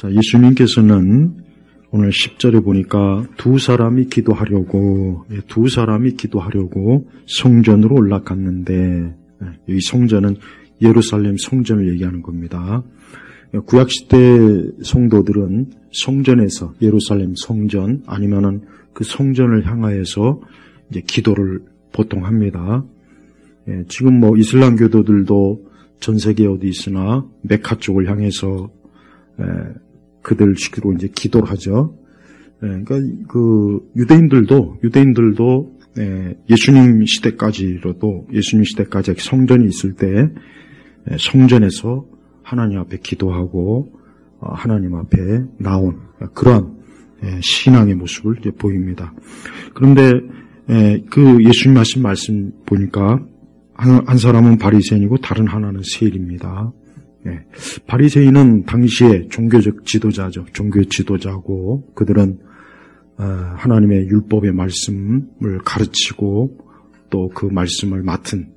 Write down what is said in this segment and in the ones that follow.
자, 예수님께서는 오늘 10절에 보니까 두 사람이 기도하려고 성전으로 올라갔는데, 이 성전은 예루살렘 성전을 얘기하는 겁니다. 구약시대 성도들은 성전에서, 예루살렘 성전 아니면은 그 성전을 향하여서 이제 기도를 보통 합니다. 지금 뭐 이슬람 교도들도 전 세계에 어디 있으나 메카 쪽을 향해서 그들 식으로 이제 기도를 하죠. 그러니까 그 유대인들도 예수님 시대까지 성전이 있을 때 성전에서 하나님 앞에 기도하고 하나님 앞에 나온 그러한 신앙의 모습을 이제 보입니다. 그런데 그 예수님 하신 말씀 보니까 한 사람은 바리새인이고 다른 하나는 세리입니다. 바리새인은 당시에 종교적 지도자죠. 종교 지도자고 그들은 하나님의 율법의 말씀을 가르치고 또 그 말씀을 맡은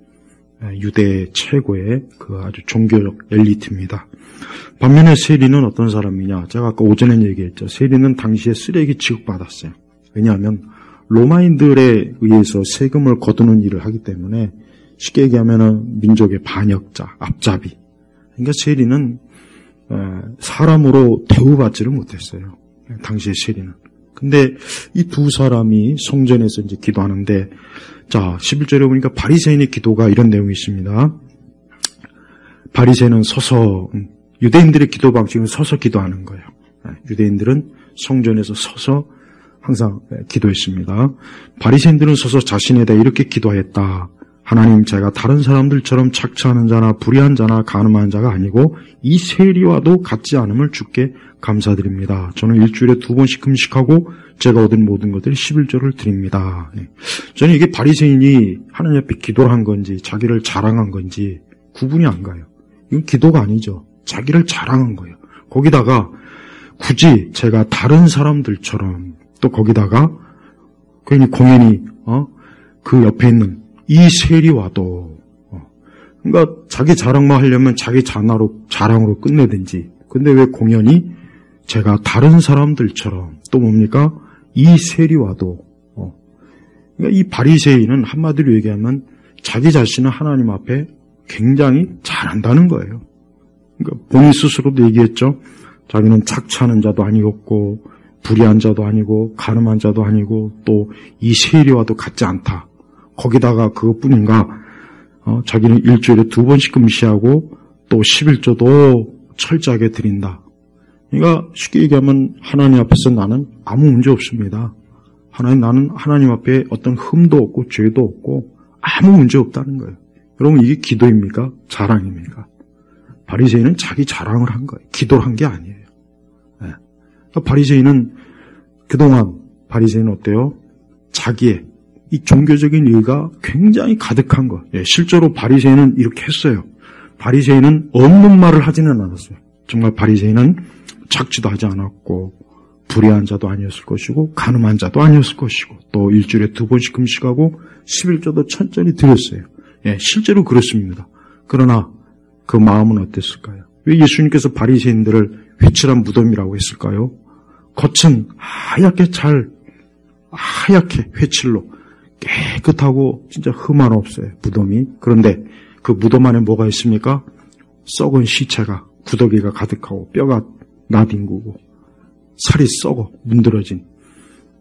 유대 최고의 그 아주 종교적 엘리트입니다. 반면에 세리는 어떤 사람이냐? 제가 아까 오전에 얘기했죠. 세리는 당시에 쓰레기 취급받았어요. 왜냐하면 로마인들에 의해서 세금을 거두는 일을 하기 때문에 쉽게 얘기하면 민족의 반역자, 앞잡이. 그러니까 세리는 사람으로 대우받지를 못했어요. 당시의 세리는. 근데 이 두 사람이 성전에서 이제 기도하는데, 자, 11절에 보니까 바리새인의 기도가 이런 내용이 있습니다. 바리새인은 서서, 유대인들의 기도 방식은 서서 기도하는 거예요. 유대인들은 성전에서 서서 항상 기도했습니다. 바리새인들은 서서 자신에 대해 이렇게 기도했다. 하나님, 제가 다른 사람들처럼 착취하는 자나 불의한 자나 간음하는 자가 아니고 이 세리와도 같지 않음을 주께 감사드립니다. 저는 일주일에 2번씩 금식하고 제가 얻은 모든 것들이 11조를 드립니다. 저는 이게 바리새인이 하나님 앞에 기도를 한 건지 자기를 자랑한 건지 구분이 안 가요. 이건 기도가 아니죠. 자기를 자랑한 거예요. 거기다가 굳이 제가 다른 사람들처럼 또 거기다가 괜히 공연히 그 옆에 있는 이 세리와도 그러니까 자기 자랑만 하려면 자기 자랑으로 끝내든지. 근데 왜 공연히 제가 다른 사람들처럼 또 뭡니까? 이 세리와도 그러니까 이 바리새인은 한마디로 얘기하면 자기 자신은 하나님 앞에 굉장히 잘한다는 거예요. 그러니까 본인 스스로도 얘기했죠. 자기는 착취하는 자도 아니었고 불의한 자도 아니고 간음한 자도 아니고 또 이 세리와도 같지 않다. 거기다가 그것뿐인가 자기는 일주일에 2번씩 금시하고 또 11조도 철저하게 드린다. 그러니까 쉽게 얘기하면 하나님 앞에서 나는 아무 문제 없습니다. 나는 하나님 앞에 어떤 흠도 없고 죄도 없고 아무 문제 없다는 거예요. 여러분 이게 기도입니까? 자랑입니까? 바리새인은 자기 자랑을 한 거예요. 기도를 한 게 아니에요. 그러니까 바리새인은 그동안 바리새인은 어때요? 자기의 이 종교적인 의가 굉장히 가득한 거. 실제로 바리새인은 이렇게 했어요. 바리새인은 없는 말을 하지는 않았어요. 정말 바리새인은 착취도 하지 않았고 불의한 자도 아니었을 것이고 간음한 자도 아니었을 것이고 또 일주일에 2번씩 금식하고 11조도 천천히 드렸어요. 실제로 그렇습니다. 그러나 그 마음은 어땠을까요? 왜 예수님께서 바리새인들을 회칠한 무덤이라고 했을까요? 겉은 하얗게 회칠로 깨끗하고 진짜 흠 하나 없어요. 무덤이. 그런데 그 무덤 안에 뭐가 있습니까? 썩은 시체가 구더기가 가득하고 뼈가 나뒹구고 살이 썩어 문드러진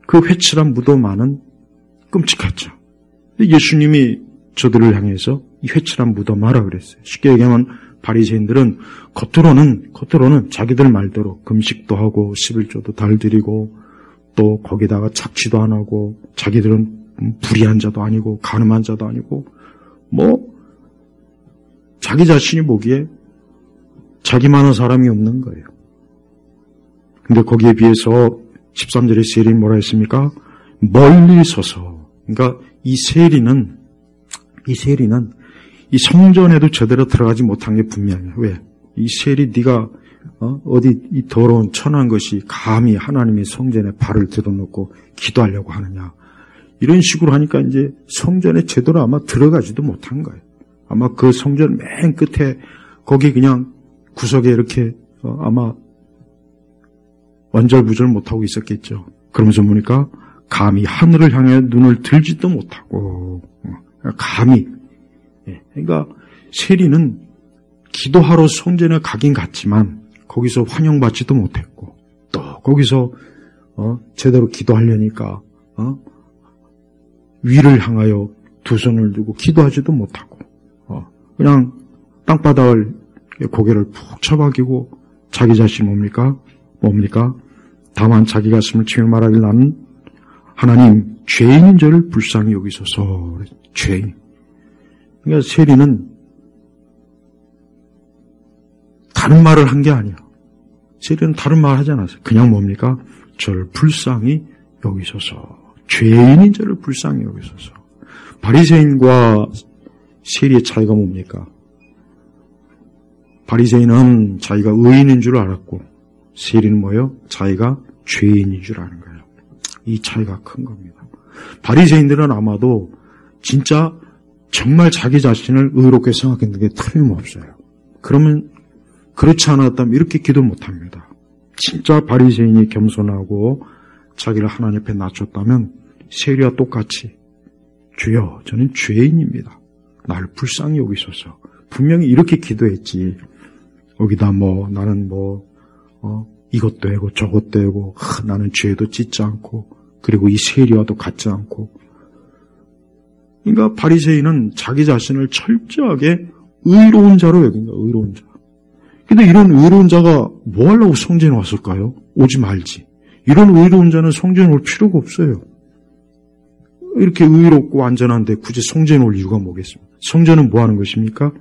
그 회칠한 무덤 안은 끔찍했죠. 예수님이 저들을 향해서 이 회칠한 무덤 하라 그랬어요. 쉽게 얘기하면 바리새인들은 겉으로는 자기들 말대로 금식도 하고 11조도 달드리고 또 거기다가 착취도 안 하고 자기들은 불의한 자도 아니고 간음한 자도 아니고 자기 자신이 보기에 자기만한 사람이 없는 거예요. 근데 거기에 비해서 13절에 세리는 뭐라 했습니까? 멀리 서서. 그러니까 이 세리는 이 성전에도 제대로 들어가지 못한 게 분명해요. 왜? 이 세리 네가 어디 이 더러운 천한 것이 감히 하나님의 성전에 발을 들어놓고 기도하려고 하느냐. 이런 식으로 하니까 이제 성전에 제대로 아마 들어가지도 못한 거예요. 아마 그 성전 맨 끝에 거기 그냥 구석에 이렇게 아마 원절부절 못하고 있었겠죠. 그러면서 보니까 감히 하늘을 향해 눈을 들지도 못하고, 감히. 그러니까 세리는 기도하러 성전에 가긴 갔지만 거기서 환영받지도 못했고, 또 거기서 제대로 기도하려니까 위를 향하여 두 손을 들고 기도하지도 못하고, 그냥 땅바닥을 고개를 푹 쳐박이고 자기 자신 뭡니까? 다만 자기 가슴을 치며 말하길 나는 하나님 죄인인 저를 불쌍히 여기소서. 죄인. 그러니까 세리는 다른 말을 한 게 아니야. 세리는 다른 말 하지 않았어요. 그냥 뭡니까? 저를 불쌍히 여기소서. 죄인인 저를 불쌍히 여기소서. 바리새인과 세리의 차이가 뭡니까? 바리새인은 자기가 의인인 줄 알았고, 세리는 뭐예요? 자기가 죄인인 줄 아는 거예요. 이 차이가 큰 겁니다. 바리새인들은 아마도 진짜 정말 자기 자신을 의롭게 생각했는 게 틀림없어요. 그러면 그렇지 않았다면 이렇게 기도 못합니다. 진짜 바리새인이 겸손하고 자기를 하나님 앞에 낮췄다면 세리와 똑같이 주여 저는 죄인입니다. 나를 불쌍히 여기소서. 분명히 이렇게 기도했지. 여기다 나는 이것도 하고 저것도 하고 나는 죄도 짓지 않고 그리고 이 세리와도 같지 않고. 그러니까 바리새인은 자기 자신을 철저하게 의로운 자로 여긴다. 의로운 자. 근데 이런 의로운 자가 뭐 하려고 성전에 왔을까요? 오지 말지. 이런 의로운 자는 성전에 올 필요가 없어요. 이렇게 의롭고 안전한데 굳이 성전에 올 이유가 뭐겠습니까? 성전은 뭐 하는 것입니까?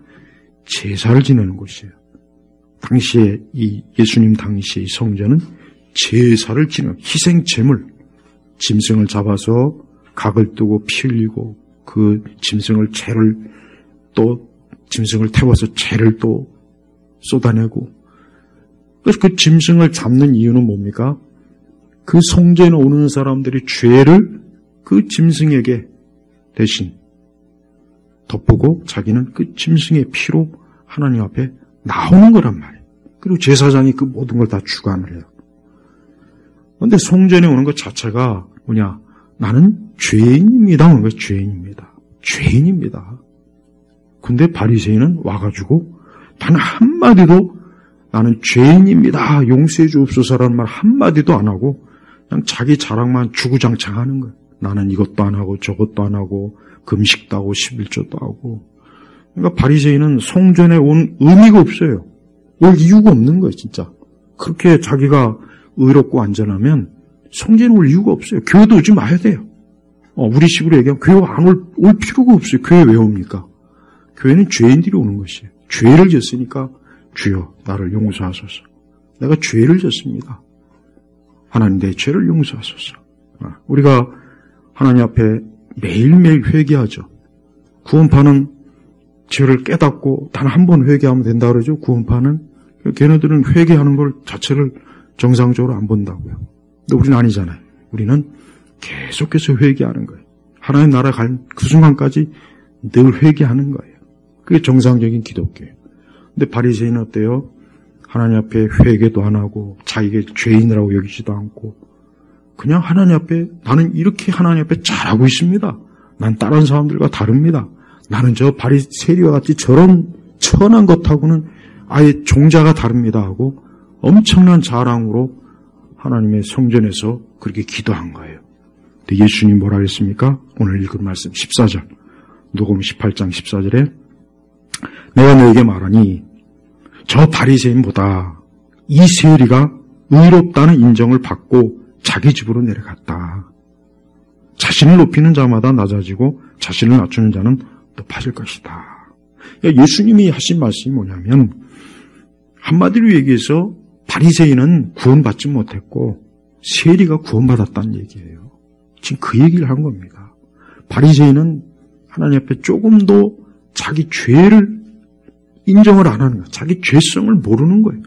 제사를 지내는 곳이에요. 당시에 예수님 당시의 성전은 제사를 지내는 희생제물, 짐승을 잡아서 각을 뜨고 피 흘리고 그 짐승을 태워서 죄를 또 쏟아내고. 그래서 그 짐승을 잡는 이유는 뭡니까? 그 성전에 오는 사람들이 죄를 그 짐승에게 대신 덮고 자기는 그 짐승의 피로 하나님 앞에 나오는 거란 말이에요. 그리고 제사장이 그 모든 걸 다 주관을 해요. 그런데 성전에 오는 것 자체가 뭐냐? 나는 죄인입니다. 하는 거예요. 죄인입니다. 근데 바리새인은 와가지고 단 한마디도 나는 죄인입니다. 용서해 주옵소서라는 말 한마디도 안 하고 그냥 자기 자랑만 주구장창 하는 거예요. 나는 이것도 안 하고 저것도 안 하고 금식도 하고 11조도 하고. 그러니까 바리새인은 성전에 온 의미가 없어요. 올 이유가 없는 거예요, 진짜. 그렇게 자기가 의롭고 안전하면 성전에 올 이유가 없어요. 교회도 오지 마야 돼요. 우리 식으로 얘기하면 교회 안 올 필요가 없어요. 교회 왜 옵니까? 교회는 죄인들이 오는 것이에요. 죄를 졌으니까 주여 나를 용서하소서. 내가 죄를 졌습니다. 하나님 내 죄를 용서하소서. 우리가 하나님 앞에 매일매일 회개하죠. 구원파는 죄를 깨닫고 단 한 번 회개하면 된다 그러죠. 구원파는. 걔네들은 회개하는 걸 자체를 정상적으로 안 본다고요. 근데 우리는 아니잖아요. 우리는 계속해서 회개하는 거예요. 하나님 나라 갈 그 순간까지 늘 회개하는 거예요. 그게 정상적인 기독교예요. 근데 바리새인은 어때요? 하나님 앞에 회개도 안 하고 자기가 죄인이라고 여기지도 않고 그냥 하나님 앞에 나는 이렇게 하나님 앞에 잘하고 있습니다. 난 다른 사람들과 다릅니다. 나는 저 바리새인과 같이 저런 천한 것하고는 아예 종자가 다릅니다 하고 엄청난 자랑으로 하나님의 성전에서 그렇게 기도한 거예요. 근데 예수님 뭐라 했습니까? 오늘 읽은 말씀 14절 누가복음 18장 14절에 내가 너에게 말하니 저 바리새인보다 이 세리가 의롭다는 인정을 받고 자기 집으로 내려갔다. 자신을 높이는 자마다 낮아지고 자신을 낮추는 자는 높아질 것이다. 예수님이 하신 말씀이 뭐냐면 한마디로 얘기해서 바리새인은 구원받지 못했고 세리가 구원받았다는 얘기예요. 지금 그 얘기를 한 겁니다. 바리새인은 하나님 앞에 조금도 자기 죄를 인정을 안 하는 거예요. 자기 죄성을 모르는 거예요.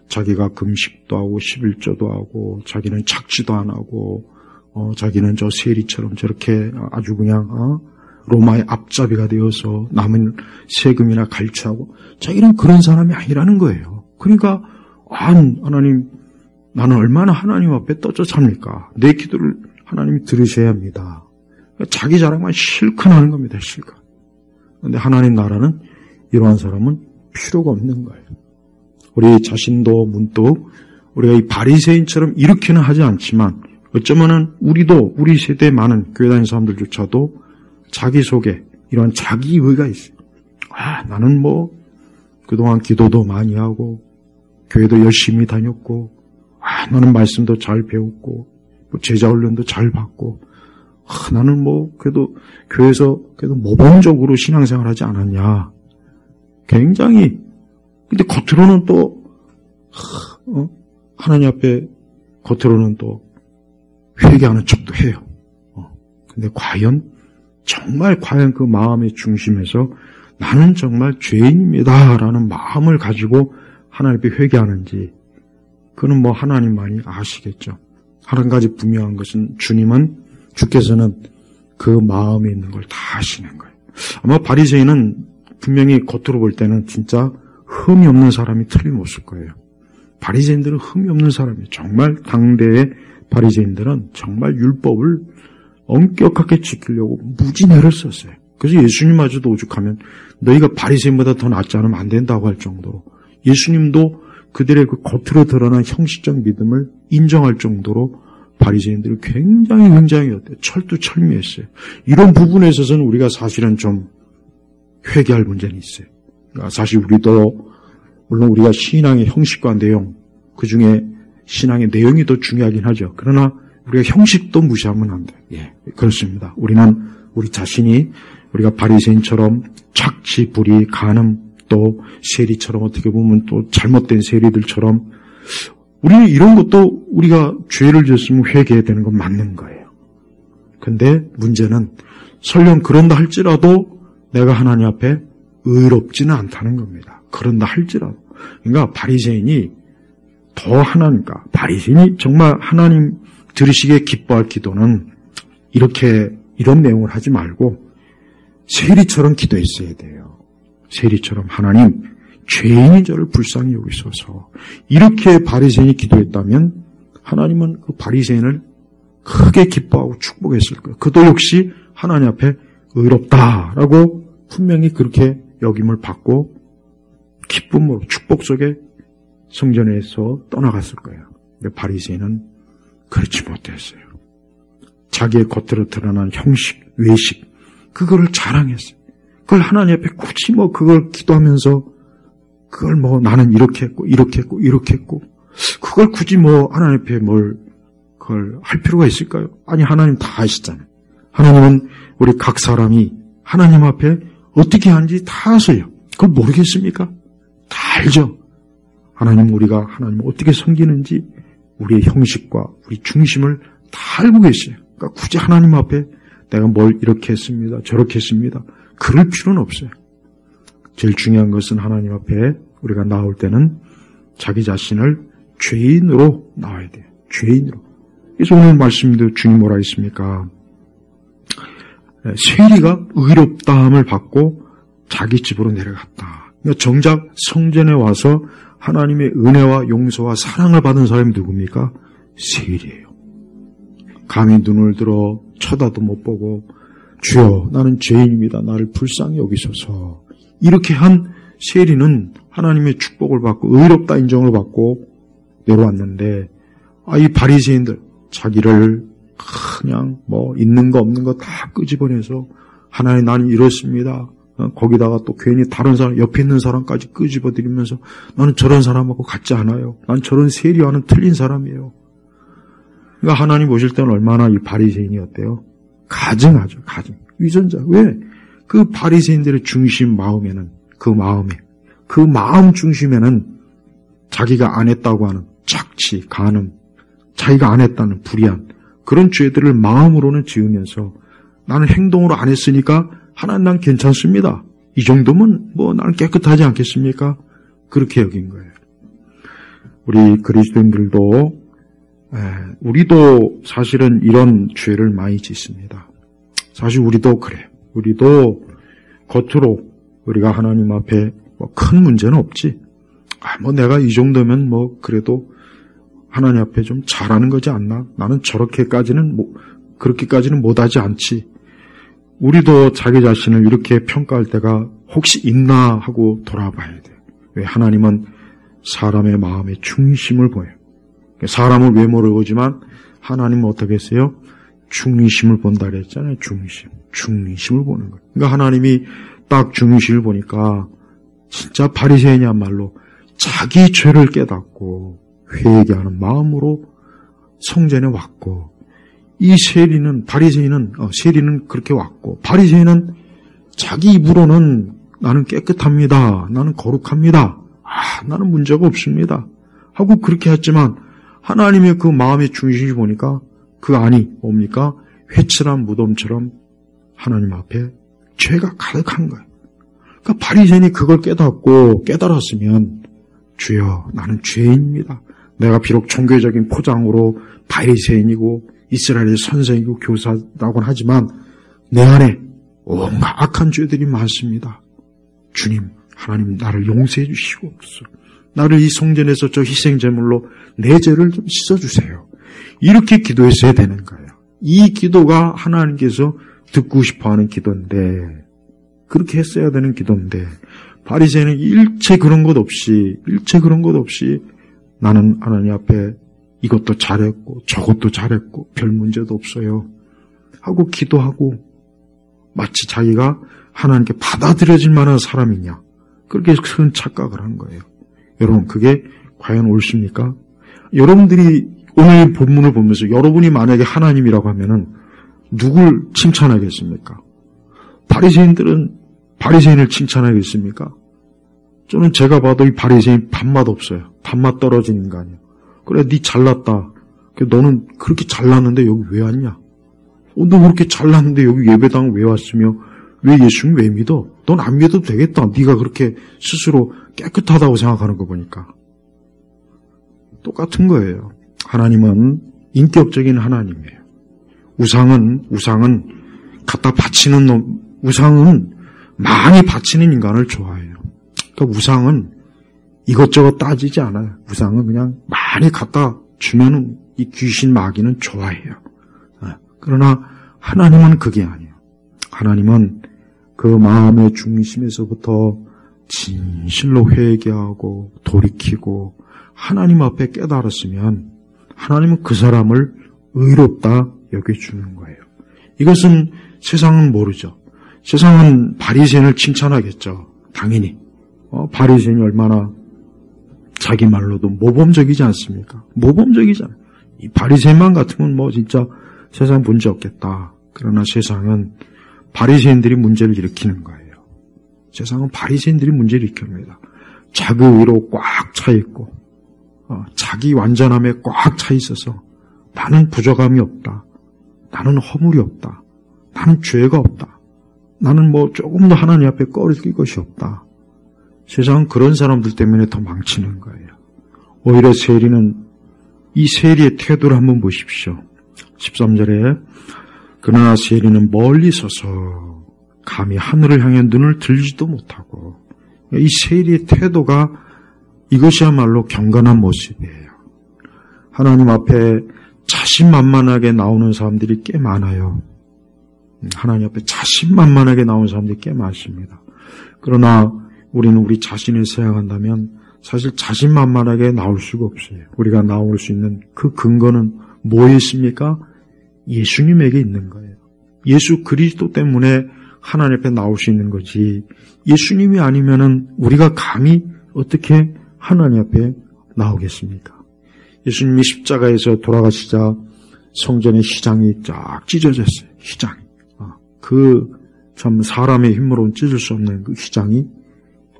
자기가 금식도 하고 11조도 하고 자기는 착지도 안 하고 자기는 저 세리처럼 저렇게 아주 그냥 로마의 앞잡이가 되어서 남은 세금이나 갈취하고 자기는 그런 사람이 아니라는 거예요. 그러니까 하나님 나는 얼마나 하나님 앞에 떠져 삽니까? 내 기도를 하나님이 들으셔야 합니다. 자기 자랑만 실컷 하는 겁니다. 실컷. 그런데 하나님 나라는 이러한 사람은 필요가 없는 거예요. 우리 자신도 문득 우리가 이 바리새인처럼 이렇게는 하지 않지만 어쩌면은 우리도 우리 세대의 많은 교회 다니는 사람들조차도 자기 속에 이런 자기의가 있어요. 나는 뭐 그동안 기도도 많이 하고 교회도 열심히 다녔고 나는 말씀도 잘 배웠고 제자 훈련도 잘 받고 나는 뭐 그래도 교회에서 그래도 모범적으로 신앙생활 하지 않았냐. 굉장히 근데 겉으로는 또 하나님 앞에 겉으로는 또 회개하는 척도 해요. 근데 정말 과연 그 마음의 중심에서 나는 정말 죄인입니다라는 마음을 가지고 하나님 앞에 회개하는지 그는 뭐 하나님만이 아시겠죠. 한 가지 분명한 것은 주께서는 그 마음에 있는 걸 다 아시는 거예요. 아마 바리새인은 분명히 겉으로 볼 때는 진짜 흠이 없는 사람이 틀림없을 거예요. 바리새인들은 흠이 없는 사람이에요. 정말 당대의 바리새인들은 정말 율법을 엄격하게 지키려고 무진애를 썼어요. 그래서 예수님마저도 오죽하면 너희가 바리새인보다 더 낫지 않으면 안 된다고 할 정도로 예수님도 그들의 그 겉으로 드러난 형식적 믿음을 인정할 정도로 바리새인들이 굉장히 철두철미했어요. 이런 부분에 있어서는 우리가 사실은 좀 회개할 문제는 있어요. 그러니까 사실 우리도 물론 우리가 신앙의 형식과 내용 그중에 신앙의 내용이 더 중요하긴 하죠. 그러나 우리가 형식도 무시하면 안 돼요. 예, 그렇습니다. 우리는 우리 자신이 우리가 바리새인처럼 착취, 불의, 간음 또 세리처럼 어떻게 보면 또 잘못된 세리들처럼 우리는 이런 것도 우리가 죄를 지었으면 회개해야 되는 건 맞는 거예요. 근데 문제는 설령 그런다 할지라도 내가 하나님 앞에 의롭지는 않다는 겁니다. 그런다 할지라도. 그러니까 바리새인이 바리새인이 정말 하나님 들으시기에 기뻐할 기도는 이런 내용을 하지 말고 세리처럼 기도했어야 돼요. 세리처럼 하나님 죄인인 저를 불쌍히 여기소서. 이렇게 바리새인이 기도했다면 하나님은 그 바리새인을 크게 기뻐하고 축복했을 거예요. 그도 역시 하나님 앞에 의롭다라고 분명히 그렇게 여김을 받고 기쁨으로 축복 속에 성전에서 떠나갔을 거예요. 근데 바리새인은 그렇지 못했어요. 자기의 겉으로 드러난 형식, 외식 그거를 자랑했어요. 그걸 하나님 앞에 굳이 그걸 기도하면서 그걸 나는 이렇게 했고 그걸 굳이 하나님 앞에 그걸 할 필요가 있을까요? 아니 하나님 다 아시잖아요. 하나님은 우리 각 사람이 하나님 앞에 어떻게 하는지 다 아세요. 그걸 모르겠습니까? 다 알죠. 우리가 하나님을 어떻게 섬기는지 우리의 형식과 우리 중심을 다 알고 계세요. 그러니까 굳이 하나님 앞에 내가 뭘 이렇게 했습니다. 저렇게 했습니다. 그럴 필요는 없어요. 제일 중요한 것은 하나님 앞에 우리가 나올 때는 자기 자신을 죄인으로 나와야 돼요. 죄인으로. 그래서 오늘 말씀도 주님 뭐라 했습니까? 세리가 의롭다함을 받고 자기 집으로 내려갔다. 그러니까 정작 성전에 와서 하나님의 은혜와 용서와 사랑을 받은 사람이 누굽니까? 세리예요. 감히 눈을 들어 쳐다도 못 보고 주여 나는 죄인입니다. 나를 불쌍히 여기소서. 이렇게 한 세리는 하나님의 축복을 받고 의롭다 인정을 받고 내려왔는데 이 바리새인들 자기를 그냥 있는 거 없는 거 다 끄집어내서 하나님 나는 이렇습니다. 거기다가 또 괜히 다른 사람 옆에 있는 사람까지 끄집어들이면서 나는 저런 사람하고 같지 않아요. 난 저런 세리와는 틀린 사람이에요. 그러니까 하나님 오실 때는 얼마나 이 바리새인이었대요. 가증하죠. 가증. 위선자. 왜? 그 바리새인들의 중심 마음에는 그 마음 중심에는 자기가 안 했다고 하는 착취, 간음, 자기가 안 했다는 불의한 그런 죄들을 마음으로는 지으면서 나는 행동으로 안 했으니까 하나님 난 괜찮습니다. 이 정도면 나는 깨끗하지 않겠습니까? 그렇게 여긴 거예요. 우리 그리스도인들도 우리도 사실은 이런 죄를 많이 짓습니다. 사실 우리도 그래요. 우리도 겉으로 우리가 하나님 앞에 큰 문제는 없지. 내가 이 정도면 그래도 하나님 앞에 좀 잘하는 거지 않나? 나는 그렇게까지는 못하지 않지. 우리도 자기 자신을 이렇게 평가할 때가 혹시 있나 하고 돌아봐야 돼. 왜? 하나님은 사람의 마음의 중심을 보여요. 사람은 외모를 보지만 하나님은 어떻게 했어요? 중심을 본다 그랬잖아요. 중심을 보는 거예요. 그러니까 하나님이 딱 중심을 보니까 진짜 바리새인이야말로 자기 죄를 깨닫고 회개하는 마음으로 성전에 왔고, 이 세리는 그렇게 왔고, 바리새인은 자기 입으로는 나는 깨끗합니다, 나는 거룩합니다, 나는 문제가 없습니다 하고 그렇게 했지만, 하나님의 그 마음의 중심을 보니까 그 안이 뭡니까? 회칠한 무덤처럼 하나님 앞에 죄가 가득한 거예요. 그러니까 바리새인이 그걸 깨달았으면, 주여, 나는 죄인입니다. 내가 비록 종교적인 포장으로 바리새인이고 이스라엘의 선생이고 교사라고는 하지만 내 안에 온갖 악한 죄들이 많습니다. 주님, 하나님 나를 용서해 주시옵소서. 나를 이 성전에서 저 희생제물로 내 죄를 좀 씻어주세요. 이렇게 기도했어야 되는 거예요. 이 기도가 하나님께서 듣고 싶어하는 기도인데, 그렇게 했어야 되는 기도인데, 바리새인은 일체 그런 것 없이 나는 하나님 앞에 이것도 잘했고 저것도 잘했고 별 문제도 없어요 하고 기도하고, 마치 자기가 하나님께 받아들여질 만한 사람이냐, 그렇게 큰 착각을 한 거예요. 여러분, 그게 과연 옳습니까? 여러분들이 오늘 본문을 보면서 여러분이 만약에 하나님이라고 하면은 누굴 칭찬하겠습니까? 바리새인을 칭찬하겠습니까? 저는 제가 봐도 이 바리새인 밥맛 없어요. 밥맛 떨어진 인간이에요. 그래, 네 잘났다. 너는 그렇게 잘났는데 여기 왜 왔냐? 너 그렇게 잘났는데 여기 예배당 왜 왔으며 왜 예수님 왜 믿어? 넌 안 믿어도 되겠다. 네가 그렇게 스스로 깨끗하다고 생각하는 거 보니까. 똑같은 거예요. 하나님은 인격적인 하나님이에요. 우상은 갖다 바치는 우상은 많이 바치는 인간을 좋아해요. 그러니까 우상은 이것저것 따지지 않아요. 우상은 그냥 많이 갖다 주면은 이 귀신 마귀는 좋아해요. 그러나 하나님은 그게 아니에요. 하나님은 그 마음의 중심에서부터 진실로 회개하고 돌이키고 하나님 앞에 깨달았으면 하나님은 그 사람을 의롭다 여겨주는 거예요. 이것은 세상은 모르죠. 세상은 바리새인을 칭찬하겠죠. 당연히. 바리새인이 얼마나 자기 말로도 모범적이지 않습니까? 모범적이잖아요. 이 바리새인만 같으면 뭐 진짜 세상 문제 없겠다. 그러나 세상은 바리새인들이 문제를 일으키는 거예요. 세상은 바리새인들이 문제를 일으킵니다. 자기 의로 꽉 차 있고, 자기 완전함에 꽉 차 있어서 나는 부족함이 없다. 나는 허물이 없다. 나는 죄가 없다. 나는 뭐 조금 더 하나님 앞에 꺼릴 것이 없다. 세상은 그런 사람들 때문에 더 망치는 거예요. 오히려 이 세리의 태도를 한번 보십시오. 13절에 그러나 세리는 멀리 서서 감히 하늘을 향해 눈을 들지도 못하고, 이 세리의 태도가 이것이야말로 경건한 모습이에요. 하나님 앞에 자신만만하게 나오는 사람들이 꽤 많아요. 하나님 앞에 자신만만하게 나오는 사람들이 꽤 많습니다. 그러나 우리는 우리 자신을 생각한다면 사실 자신만만하게 나올 수가 없어요. 우리가 나올 수 있는 그 근거는 뭐에 있습니까? 예수님에게 있는 거예요. 예수 그리스도 때문에 하나님 앞에 나올 수 있는 거지, 예수님이 아니면은 우리가 감히 어떻게 하나님 앞에 나오겠습니까? 예수님이 십자가에서 돌아가시자 성전의 휘장이 쫙 찢어졌어요. 휘장이. 참 사람의 힘으로는 찢을 수 없는 그 휘장이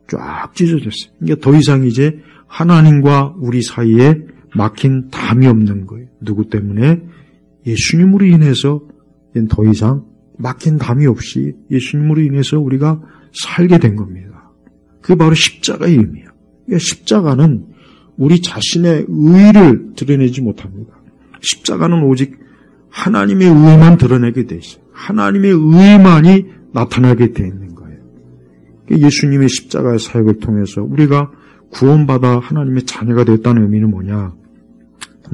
쫙 찢어졌어요. 그러니까 더 이상 이제 하나님과 우리 사이에 막힌 담이 없는 거예요. 누구 때문에? 예수님으로 인해서 더 이상 막힌 담이 없이 예수님으로 인해서 우리가 살게 된 겁니다. 그게 바로 십자가의 의미예요. 그러니까 십자가는 우리 자신의 의를 드러내지 못합니다. 십자가는 오직 하나님의 의만 드러내게 돼 있어요. 하나님의 의만이 나타나게 돼 있는 거예요. 예수님의 십자가의 사역을 통해서 우리가 구원받아 하나님의 자녀가 됐다는 의미는 뭐냐?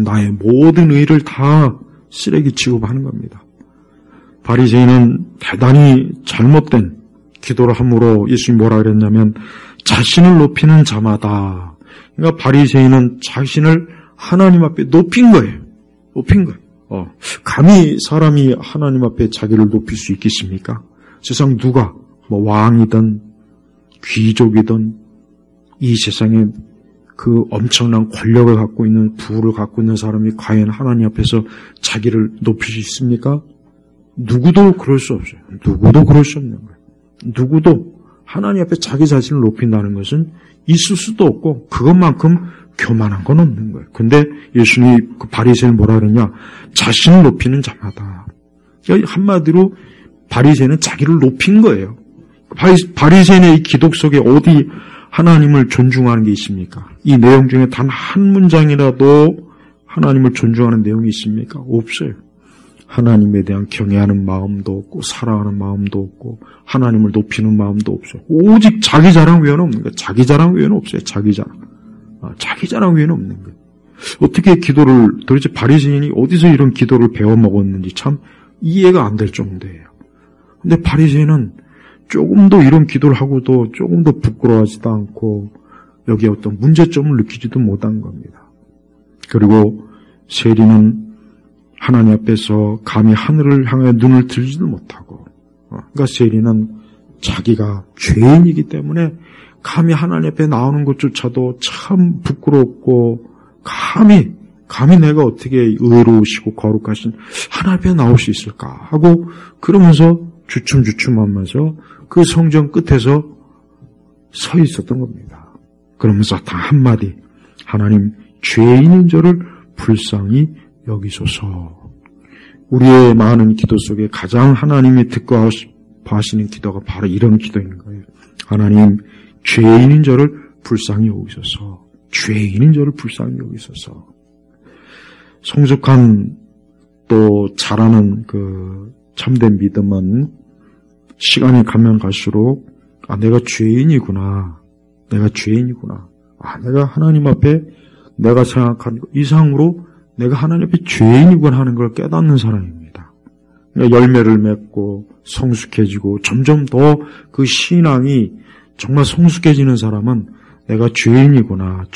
나의 모든 의를 다 쓰레기 취급하는 겁니다. 바리새인은 대단히 잘못된 기도를 함으로 예수님이 뭐라 그랬냐면 자신을 높이는 자마다. 그러니까 바리새인은 자신을 하나님 앞에 높인 거예요. 높인 거예요. 감히 사람이 하나님 앞에 자기를 높일 수 있겠습니까? 세상 누가 뭐 왕이든 귀족이든 이 세상에 그 엄청난 권력을 갖고 있는 부를 갖고 있는 사람이 과연 하나님 앞에서 자기를 높일 수 있습니까? 누구도 그럴 수 없어요. 누구도 그럴 수 없는 거예요. 누구도 하나님 앞에 자기 자신을 높인다는 것은 있을 수도 없고 그것만큼 교만한 건 없는 거예요. 근데 예수님이 그 바리새인을 뭐라 그러냐? 자신을 높이는 자마다. 그러니까 한마디로 바리새인은 자기를 높인 거예요. 바리새인의 이 기독 속에 어디 하나님을 존중하는 게 있습니까? 이 내용 중에 단 한 문장이라도 하나님을 존중하는 내용이 있습니까? 없어요. 하나님에 대한 경외하는 마음도 없고 사랑하는 마음도 없고 하나님을 높이는 마음도 없어요. 오직 자기 자랑 외에는 없는 거예요. 자기 자랑 외에는 없어요. 자기 자랑. 자기 자랑 외에는 없는 거예요. 어떻게 기도를 도대체 바리새인이 어디서 이런 기도를 배워 먹었는지 참 이해가 안 될 정도예요. 근데 바리새인은 조금도 이런 기도를 하고도 조금도 부끄러워하지도 않고 여기에 어떤 문제점을 느끼지도 못한 겁니다. 그리고 세리는 하나님 앞에서 감히 하늘을 향해 눈을 들지도 못하고, 그러니까 세리는 자기가 죄인이기 때문에 감히 하나님 앞에 나오는 것조차도 참 부끄럽고 감히 내가 어떻게 의로우시고 거룩하신 하나님 앞에 나올 수 있을까 하고 그러면서 주춤주춤하면서 그 성전 끝에서 서 있었던 겁니다. 그러면서 다 한마디 하나님 죄인인 저를 불쌍히 여기소서. 우리의 많은 기도 속에 가장 하나님이 듣고 하시는 기도가 바로 이런 기도인 거예요. 하나님 죄인인 저를 불쌍히 여기소서. 죄인인 저를 불쌍히 여기소서. 성숙한 또 잘하는 그 참된 믿음은 시간이 가면 갈수록 내가 죄인이구나. 내가 하나님 앞에 내가 생각한 이상으로 내가 하나님 앞에 죄인이구나 하는 걸 깨닫는 사람입니다. 열매를 맺고 성숙해지고 점점 더 그 신앙이 정말 성숙해지는 사람은 내가 죄인이구나.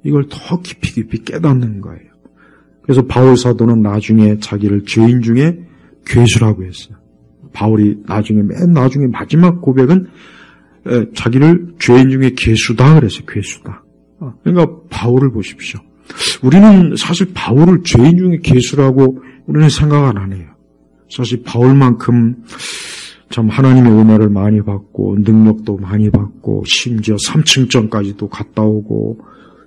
이걸 더 깊이 깨닫는 거예요. 그래서 바울 사도는 나중에 자기를 죄인 중에 괴수라고 했어요. 바울이 맨 나중에 마지막 고백은 자기를 죄인 중에 괴수다 그랬어요. 괴수다. 그러니까 바울을 보십시오. 우리는 사실 바울을 죄인 중에 괴수라고 우리는 생각 안 해요. 사실 바울만큼 참 하나님의 은혜를 많이 받고 능력도 많이 받고 심지어 3층전까지도 갔다 오고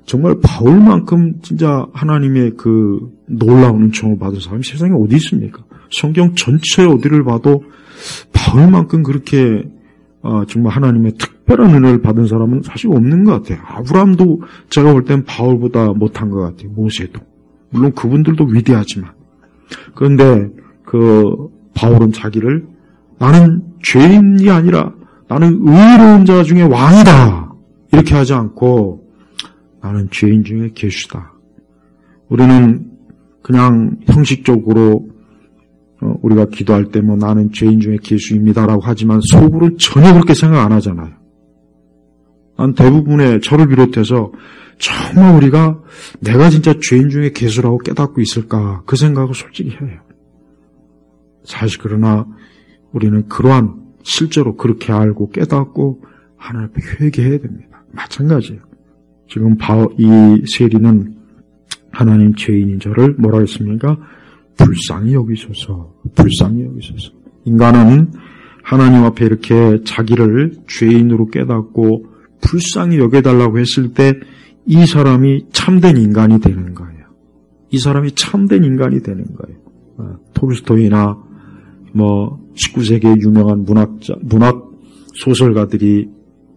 정말 바울만큼 진짜 하나님의 그 놀라운 은총을 받은 사람이 세상에 어디 있습니까? 성경 전체 어디를 봐도 바울만큼 그렇게 정말 하나님의 특별한 은혜를 받은 사람은 사실 없는 것 같아요. 아브라함도 제가 볼 땐 바울보다 못한 것 같아요. 모세도. 물론 그분들도 위대하지만. 그런데 그 바울은 자기를 나는 죄인이 아니라 나는 의로운 자 중에 왕이다. 이렇게 하지 않고 나는 죄인 중에 괴수다. 우리는 그냥 형식적으로 우리가 기도할 때 뭐 나는 죄인 중에 괴수입니다라고 하지만 속으로는 전혀 그렇게 생각 안 하잖아요. 난 대부분의 저를 비롯해서 정말 우리가 내가 진짜 죄인 중에 괴수라고 깨닫고 있을까 그 생각을 솔직히 해요. 사실 그러나 우리는 그러한 실제로 그렇게 알고 깨닫고 하나님 앞에 회개해야 됩니다. 마찬가지예요. 지금 이 세리는 하나님 죄인인 저를 뭐라 했습니까? 불쌍히 여기소서. 인간은 하나님 앞에 이렇게 자기를 죄인으로 깨닫고 불쌍히 여겨달라고 했을 때 이 사람이 참된 인간이 되는 거예요. 이 사람이 참된 인간이 되는 거예요. 톨스토이나 19세기의 유명한 문학 소설가들이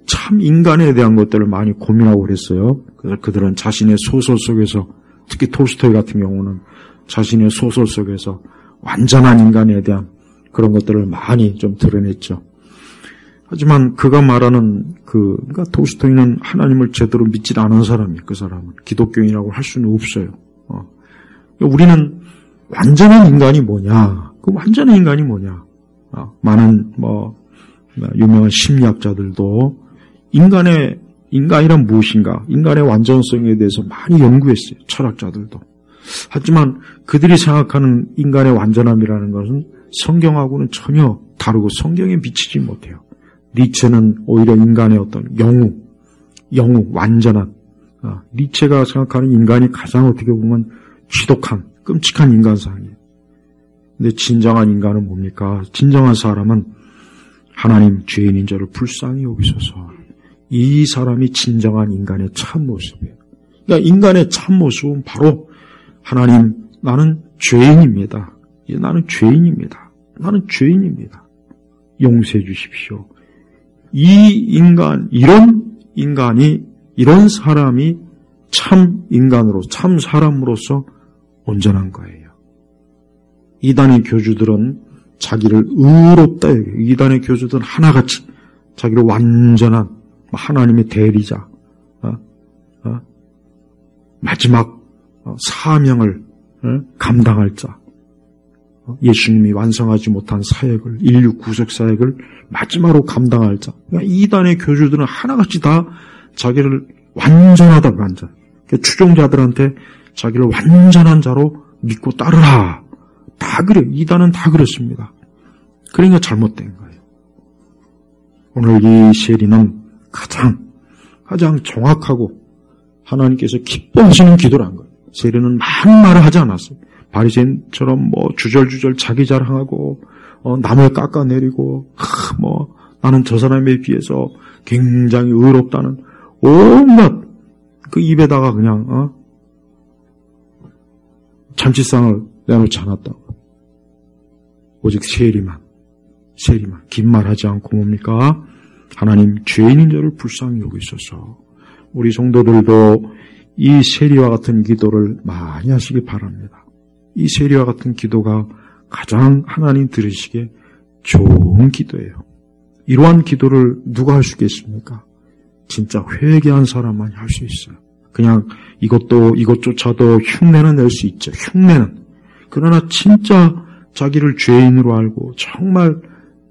참 인간에 대한 것들을 많이 고민하고 그랬어요. 그래서 그들은 자신의 소설 속에서 특히 톨스토이 같은 경우는 자신의 소설 속에서 완전한 인간에 대한 그런 것들을 많이 좀 드러냈죠. 하지만 그가 말하는 그러니까 톨스토이는 하나님을 제대로 믿지 않은 사람이에요. 그 사람은 기독교인이라고 할 수는 없어요. 우리는 완전한 인간이 뭐냐? 그 완전한 인간이 뭐냐? 많은 유명한 심리학자들도 인간이란 무엇인가? 인간의 완전성에 대해서 많이 연구했어요. 철학자들도. 하지만 그들이 생각하는 인간의 완전함이라는 것은 성경하고는 전혀 다르고 성경에 미치지 못해요. 니체는 오히려 인간의 어떤 영웅, 완전한, 니체가 생각하는 인간이 가장 어떻게 보면 지독한, 끔찍한 인간상이에요. 근데 진정한 인간은 뭡니까? 진정한 사람은 하나님 죄인인 저를 불쌍히 여기소서. 이 사람이 진정한 인간의 참모습이에요. 그러니까 인간의 참모습은 바로 하나님, 나는 죄인입니다. 나는 죄인입니다. 나는 죄인입니다. 용서해 주십시오. 이 인간, 이런 인간이, 이런 사람이 참 인간으로, 참 사람으로서 온전한 거예요. 이단의 교주들은 자기를 의롭다 여겨요. 이단의 교주들은 하나같이 자기를 완전한 하나님의 대리자, 마지막 사명을 감당할 자, 예수님이 완성하지 못한 사역을, 인류 구속 사역을 마지막으로 감당할 자. 그러니까 이단의 교주들은 하나같이 다 자기를 완전하다, 완전. 그러니까 추종자들한테 자기를 완전한 자로 믿고 따르라. 다 그래요. 이단은 다 그렇습니다. 그러니까 잘못된 거예요. 오늘 이 세리는 가장 정확하고 하나님께서 기뻐하시는 기도를 한 거예요. 세리는 많은 말을 하지 않았어요. 바리새인처럼 주절주절 자기 자랑하고 남을 깎아내리고 나는 저 사람에 비해서 굉장히 의롭다는 온갖 그 입에다가 그냥 잔치상을 내놓지 않았다고. 오직 세리만 긴 말하지 않고 뭡니까? 하나님 죄인인 저를 불쌍히 여기소서. 우리 성도들도 이 세리와 같은 기도를 많이 하시기 바랍니다. 이 세리와 같은 기도가 가장 하나님 들으시기에 좋은 기도예요. 이러한 기도를 누가 할 수 있겠습니까? 진짜 회개한 사람만이 할 수 있어요. 그냥 이것조차도 흉내는 낼 수 있죠. 흉내는. 그러나 진짜 자기를 죄인으로 알고 정말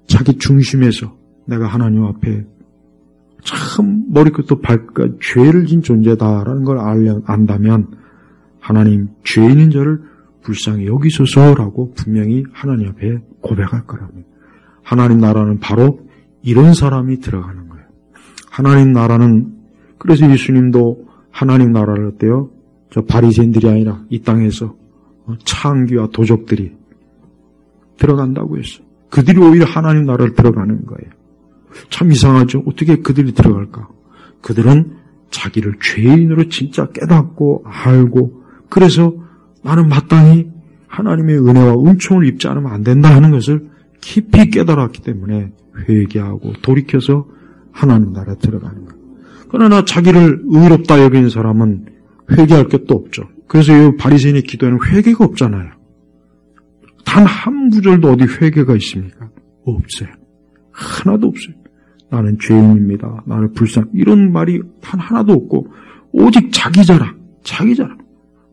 자기 중심에서 내가 하나님 앞에 참 머리끝부터 발끝까지 죄를 진 존재다라는 걸 안다면 하나님 죄인인 저를 불쌍히 여기소서라고 분명히 하나님 앞에 고백할 거랍니다. 하나님 나라는 바로 이런 사람이 들어가는 거예요. 하나님 나라는, 그래서 예수님도 하나님 나라를 어때요? 저 바리새인들이 아니라 이 땅에서 창기와 도적들이 들어간다고 했어요. 그들이 오히려 하나님 나라를 들어가는 거예요. 참 이상하죠? 어떻게 그들이 들어갈까? 그들은 자기를 죄인으로 진짜 깨닫고 알고, 그래서 나는 마땅히 하나님의 은혜와 은총을 입지 않으면 안 된다 하는 것을 깊이 깨달았기 때문에 회개하고 돌이켜서 하나님 나라에 들어가는 거예요. 그러나 자기를 의롭다 여기는 사람은 회개할 것도 없죠. 그래서 이 바리새인의 기도에는 회개가 없잖아요. 단 한 구절도 어디 회개가 있습니까? 없어요. 하나도 없어요. 나는 죄인입니다. 나는 불쌍. 이런 말이 단 하나도 없고 오직 자기 자랑.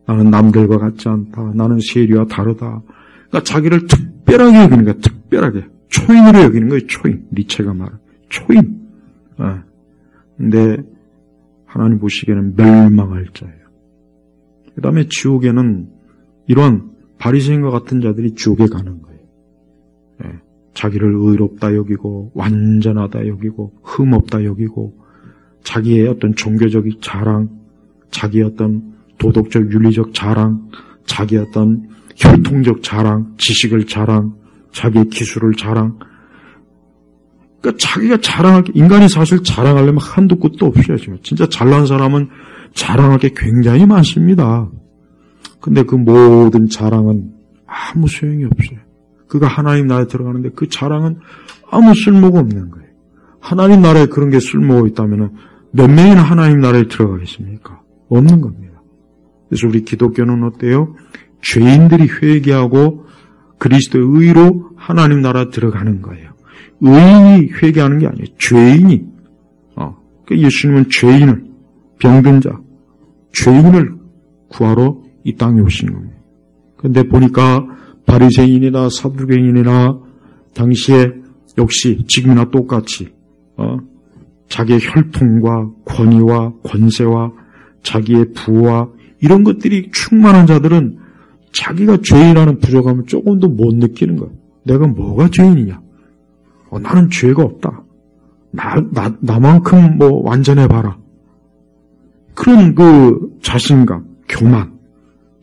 나는 남들과 같지 않다. 나는 세리와 다르다. 그러니까 자기를 특별하게 여기는 거야. 특별하게. 초인으로 여기는 거예요. 초인. 니체가 말하는 초인. 근데 하나님 보시기에는 멸망할 자예요. 그 다음에 지옥에는 이런 바리새인과 같은 자들이 지옥에 가는 거예요. 자기를 의롭다 여기고 완전하다 여기고 흠없다 여기고 자기의 어떤 종교적인 자랑, 자기의 어떤 도덕적 윤리적 자랑, 자기의 어떤 혈통적 자랑, 지식을 자랑, 자기의 기술을 자랑. 그러니까 자기가 자랑하게, 인간이 사실 자랑하려면 한도 끝도 없어요. 진짜 잘난 사람은 자랑할 게 굉장히 많습니다. 근데 그 모든 자랑은 아무 소용이 없어요. 그가 하나님 나라에 들어가는데 그 자랑은 아무 쓸모가 없는 거예요. 하나님 나라에 그런 게 쓸모가 있다면 몇 명이나 하나님 나라에 들어가겠습니까? 없는 겁니다. 그래서 우리 기독교는 어때요? 죄인들이 회개하고 그리스도의 의로 하나님 나라에 들어가는 거예요. 의인이 회개하는 게 아니에요. 죄인이. 그러니까 예수님은 죄인을, 병든 자, 죄인을 구하러 이 땅에 오신 겁니다. 그런데 보니까 바리새인이나 사두개인이나 당시에 역시 지금이나 똑같이 자기의 혈통과 권위와 권세와 자기의 부와 이런 것들이 충만한 자들은 자기가 죄인이라는 부족함을 조금도 못 느끼는 거예요. 내가 뭐가 죄인이냐? 나는 죄가 없다. 나만큼 완전해봐라. 그런 그 자신감, 교만,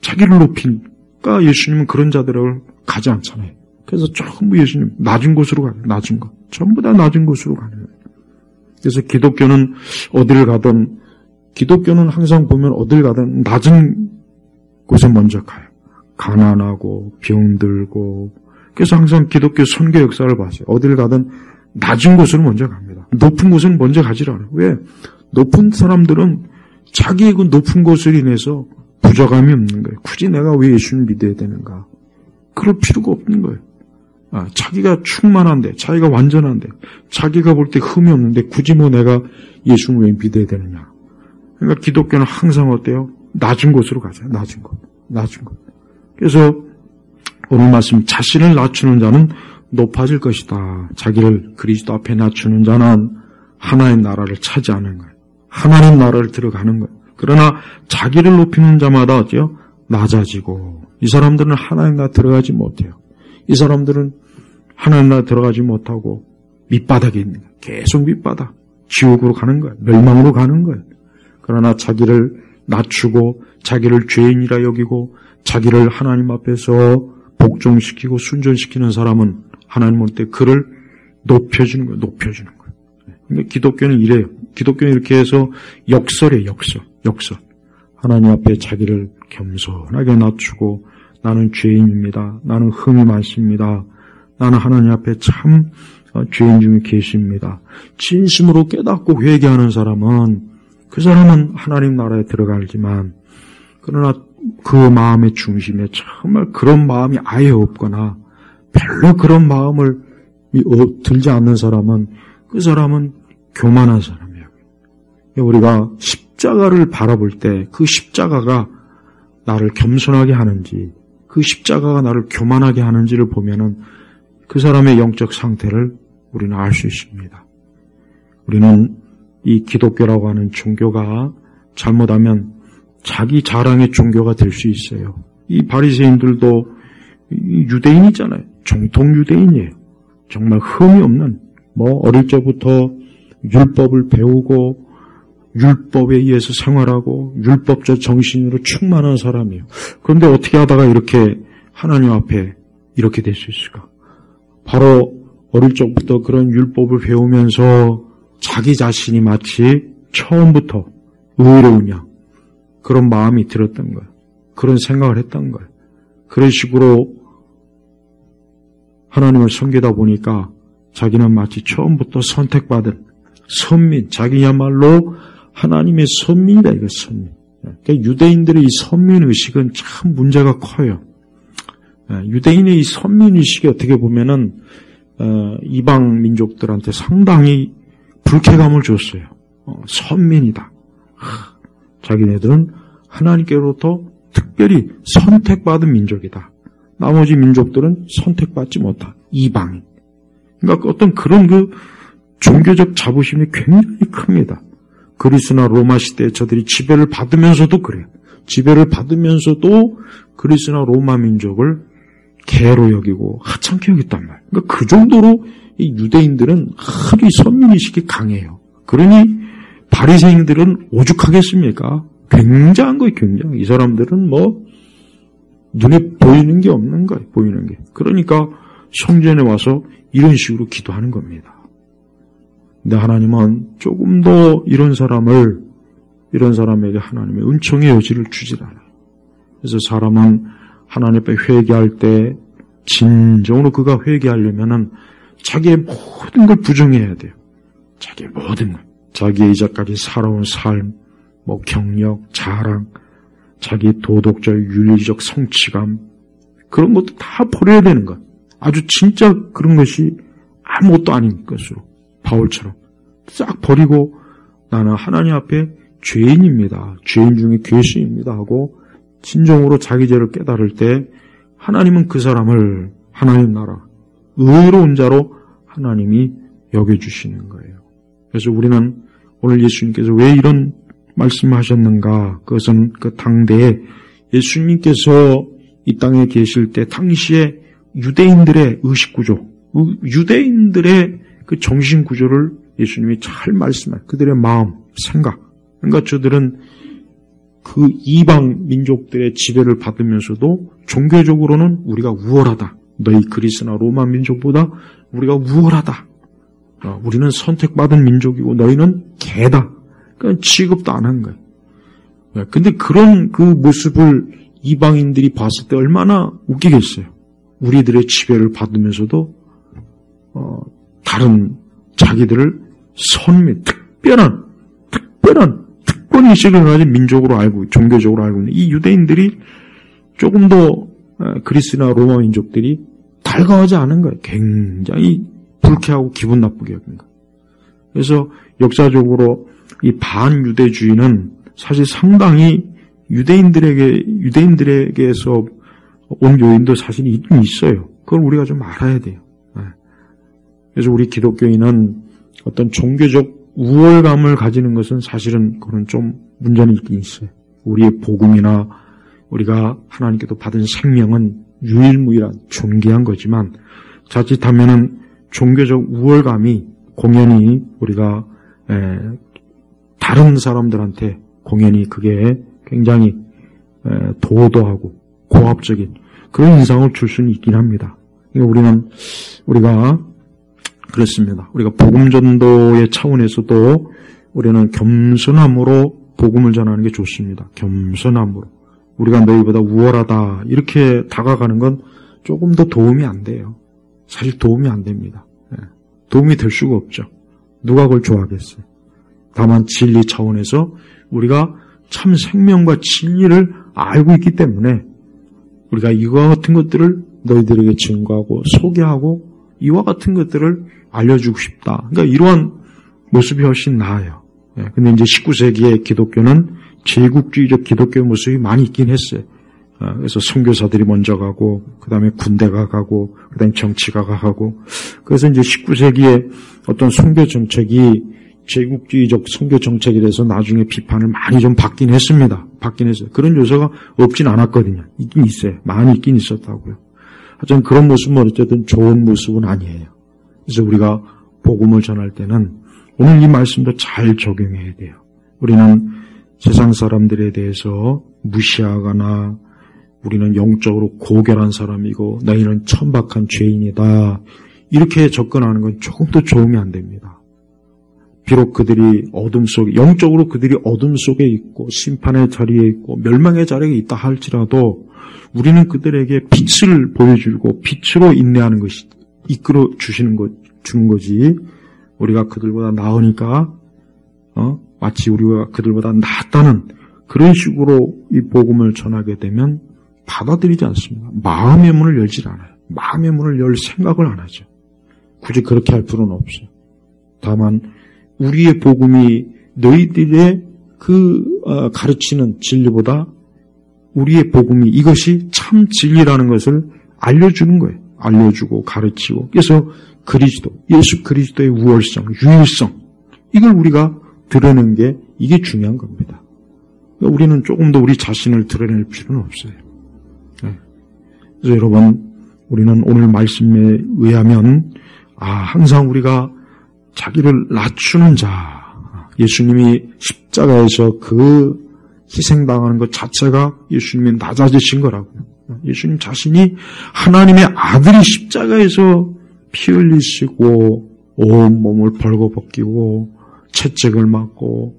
자기를 높이니까 예수님은 그런 자들을 가지 않잖아요. 그래서 전부 예수님 낮은 곳으로 가요. 낮은 곳. 전부 다 낮은 곳으로 가는 거예요. 그래서 기독교는 어딜 가든, 기독교는 항상 보면 어딜 가든 낮은 곳에 먼저 가요. 가난하고 병들고. 그래서 항상 기독교 선교 역사를 봐서 어딜 가든 낮은 곳으로 먼저 갑니다. 높은 곳은 먼저 가지 않아요. 왜? 높은 사람들은 자기의 그 높은 곳을 인해서 부족함이 없는 거예요. 굳이 내가 왜 예수님 믿어야 되는가? 그럴 필요가 없는 거예요. 자기가 충만한데, 자기가 완전한데, 자기가 볼 때 흠이 없는데 굳이 내가 예수님을 왜 믿어야 되느냐? 그러니까 기독교는 항상 어때요? 낮은 곳으로 가잖아요. 낮은 곳. 낮은 곳. 그래서 오늘 말씀, 자신을 낮추는 자는 높아질 것이다. 자기를 그리스도 앞에 낮추는 자는 하나님 나라를 차지하는 거예요. 하나님 나라를 들어가는 거예요. 그러나 자기를 높이는 자마다 어때요? 낮아지고, 이 사람들은 하나님 나라 들어가지 못해요. 이 사람들은 하나님 나라 들어가지 못하고 밑바닥에 있는 거예요. 계속 밑바닥. 지옥으로 가는 거예요. 멸망으로 가는 거예요. 그러나 자기를 낮추고 자기를 죄인이라 여기고 자기를 하나님 앞에서 복종시키고 순종시키는 사람은 하나님 볼 때 그를 높여주는 거예요. 높여주는 거예요. 그러니까 기독교는 이래요. 기독교는 이렇게 해서 역설이에요. 역설. 하나님 앞에 자기를 겸손하게 낮추고 나는 죄인입니다. 나는 흠이 많습니다. 나는 하나님 앞에 참 죄인 중에 계십니다. 진심으로 깨닫고 회개하는 사람은 그 사람은 하나님 나라에 들어가지만 그러나 그 마음의 중심에 정말 그런 마음이 아예 없거나 별로 그런 마음을 들지 않는 사람은 그 사람은 교만한 사람이에요. 우리가 십자가를 바라볼 때 그 십자가가 나를 겸손하게 하는지 그 십자가가 나를 교만하게 하는지를 보면은 그 사람의 영적 상태를 우리는 알 수 있습니다. 우리는 이 기독교라고 하는 종교가 잘못하면 자기 자랑의 종교가 될 수 있어요. 이 바리새인들도 유대인이잖아요. 정통 유대인이에요. 정말 흠이 없는 어릴 적부터 율법을 배우고 율법에 의해서 생활하고 율법적 정신으로 충만한 사람이에요. 그런데 어떻게 하다가 이렇게 하나님 앞에 이렇게 될 수 있을까? 바로 어릴 적부터 그런 율법을 배우면서 자기 자신이 마치 처음부터 의로우냐 그런 마음이 들었던 거예요. 그런 생각을 했던 거예요. 그런 식으로 하나님을 섬기다 보니까 자기는 마치 처음부터 선택받은 선민, 자기야말로 하나님의 선민이다, 이거 선민. 그러니까 유대인들의 이 선민의식은 참 문제가 커요. 유대인의 이 선민의식이 어떻게 보면은, 이방 민족들한테 상당히 불쾌감을 줬어요. 선민이다. 자기네들은 하나님께로부터 특별히 선택받은 민족이다. 나머지 민족들은 선택받지 못한 이방인. 그러니까 어떤 그런 그 종교적 자부심이 굉장히 큽니다. 그리스나 로마 시대에 저들이 지배를 받으면서도 그래요. 지배를 받으면서도 그리스나 로마 민족을 개로 여기고 하찮게 여겼단 말이에요. 그러니까 그 정도로 이 유대인들은 아주 이 선민의식이 강해요. 그러니 바리새인들은 오죽하겠습니까? 굉장한 거예요, 굉장히. 이 사람들은 눈에 보이는 게 없는 거예요, 보이는 게. 그러니까 성전에 와서 이런 식으로 기도하는 겁니다. 근데 하나님은 조금 더 이런 사람에게 하나님의 은총의 여지를 주질 않아요. 그래서 사람은 하나님 앞에 회개할 때 진정으로 그가 회개하려면은 자기의 모든 걸 부정해야 돼요. 자기의 모든 걸. 자기의 이제까지 살아온 삶, 경력, 자랑, 자기 도덕적, 윤리적 성취감, 그런 것도 다 버려야 되는 것. 아주 진짜 그런 것이 아무것도 아닌 것으로. 바울처럼 싹 버리고 나는 하나님 앞에 죄인입니다. 죄인 중에 괴수입니다 하고 진정으로 자기 죄를 깨달을 때 하나님은 그 사람을 하나님 나라 의로운 자로 하나님이 여겨주시는 거예요. 그래서 우리는 오늘 예수님께서 왜 이런 말씀하셨는가? 그것은 그 당대에 예수님께서 이 땅에 계실 때 당시에 유대인들의 의식구조, 유대인들의 그 정신구조를 예수님이 잘 말씀하셨어요. 그들의 마음, 생각. 그러니까 저들은 그 이방 민족들의 지배를 받으면서도 종교적으로는 우리가 우월하다. 너희 그리스나 로마 민족보다 우리가 우월하다. 우리는 선택받은 민족이고 너희는 개다. 그러니까 취급도 안 한 거예요. 근데 그런 그 모습을 이방인들이 봤을 때 얼마나 웃기겠어요. 우리들의 지배를 받으면서도 다른 자기들을 선미, 특권의식을 가진 민족으로 알고 종교적으로 알고 있는 이 유대인들이 조금 더 그리스나 로마 민족들이 달가워하지 않은 거예요. 굉장히 불쾌하고 기분 나쁘게 여긴 거예요. 그래서 역사적으로 이 반유대주의는 사실 상당히 유대인들에게서 온 요인도 사실 있어요. 그걸 우리가 좀 알아야 돼요. 그래서 우리 기독교인은 어떤 종교적 우월감을 가지는 것은 사실은 그건 좀 문제는 있긴 있어요. 우리의 복음이나 우리가 하나님께도 받은 생명은 유일무이한 존귀한 거지만 자칫하면은 종교적 우월감이 공연히 우리가 다른 사람들한테 공연히 그게 굉장히 도도하고 고압적인 그런 인상을 줄 수는 있긴 합니다. 그러니까 우리가 그렇습니다. 우리가 복음 전도의 차원에서도 우리는 겸손함으로 복음을 전하는 게 좋습니다. 겸손함으로. 우리가 너희보다 우월하다 이렇게 다가가는 건 조금 더 도움이 안 돼요. 사실 도움이 안 됩니다. 도움이 될 수가 없죠. 누가 그걸 좋아하겠어요. 다만 진리 차원에서 우리가 참 생명과 진리를 알고 있기 때문에 우리가 이와 같은 것들을 너희들에게 증거하고 소개하고 이와 같은 것들을 알려주고 싶다. 그러니까 이러한 모습이 훨씬 나아요. 근데 이제 19세기의 기독교는 제국주의적 기독교의 모습이 많이 있긴 했어요. 그래서 선교사들이 먼저 가고, 그 다음에 군대가 가고, 그 다음에 정치가 가고. 그래서 이제 19세기의 어떤 선교 정책이 제국주의적 선교 선교정책에 대해서 나중에 비판을 많이 좀 받긴 했습니다. 받긴 했어요. 그런 요소가 없진 않았거든요. 있긴 있어요. 많이 있긴 있었다고요. 하여튼 그런 모습은 어쨌든 좋은 모습은 아니에요. 그래서 우리가 복음을 전할 때는 오늘 이 말씀도 잘 적용해야 돼요. 우리는 세상 사람들에 대해서 무시하거나 우리는 영적으로 고결한 사람이고 너희는 천박한 죄인이다. 이렇게 접근하는 건 조금 더 도움이 안 됩니다. 비록 그들이 어둠 속에, 영적으로 그들이 어둠 속에 있고 심판의 자리에 있고 멸망의 자리에 있다 할지라도 우리는 그들에게 빛을 보여주고 빛으로 인내하는 것이 이끌어 주는 거지. 우리가 그들보다 나으니까 마치 우리가 그들보다 낫다는 그런 식으로 이 복음을 전하게 되면 받아들이지 않습니다. 마음의 문을 열지 않아요. 마음의 문을 열 생각을 안 하죠. 굳이 그렇게 할 필요는 없어요. 다만 우리의 복음이 너희들의 가르치는 진리보다 우리의 복음이 이것이 참 진리라는 것을 알려주는 거예요. 알려주고 가르치고. 그래서 예수 그리스도의 우월성, 유일성 이걸 우리가 드러내는 게 이게 중요한 겁니다. 그러니까 우리는 조금 더 우리 자신을 드러낼 필요는 없어요. 그래서 여러분 우리는 오늘 말씀에 의하면 항상 우리가 자기를 낮추는 자, 예수님이 십자가에서 그 희생당하는 것 자체가 예수님이 낮아지신 거라고요. 예수님 자신이 하나님의 아들이 십자가에서 피 흘리시고 온 몸을 벌거벗기고 채찍을 맞고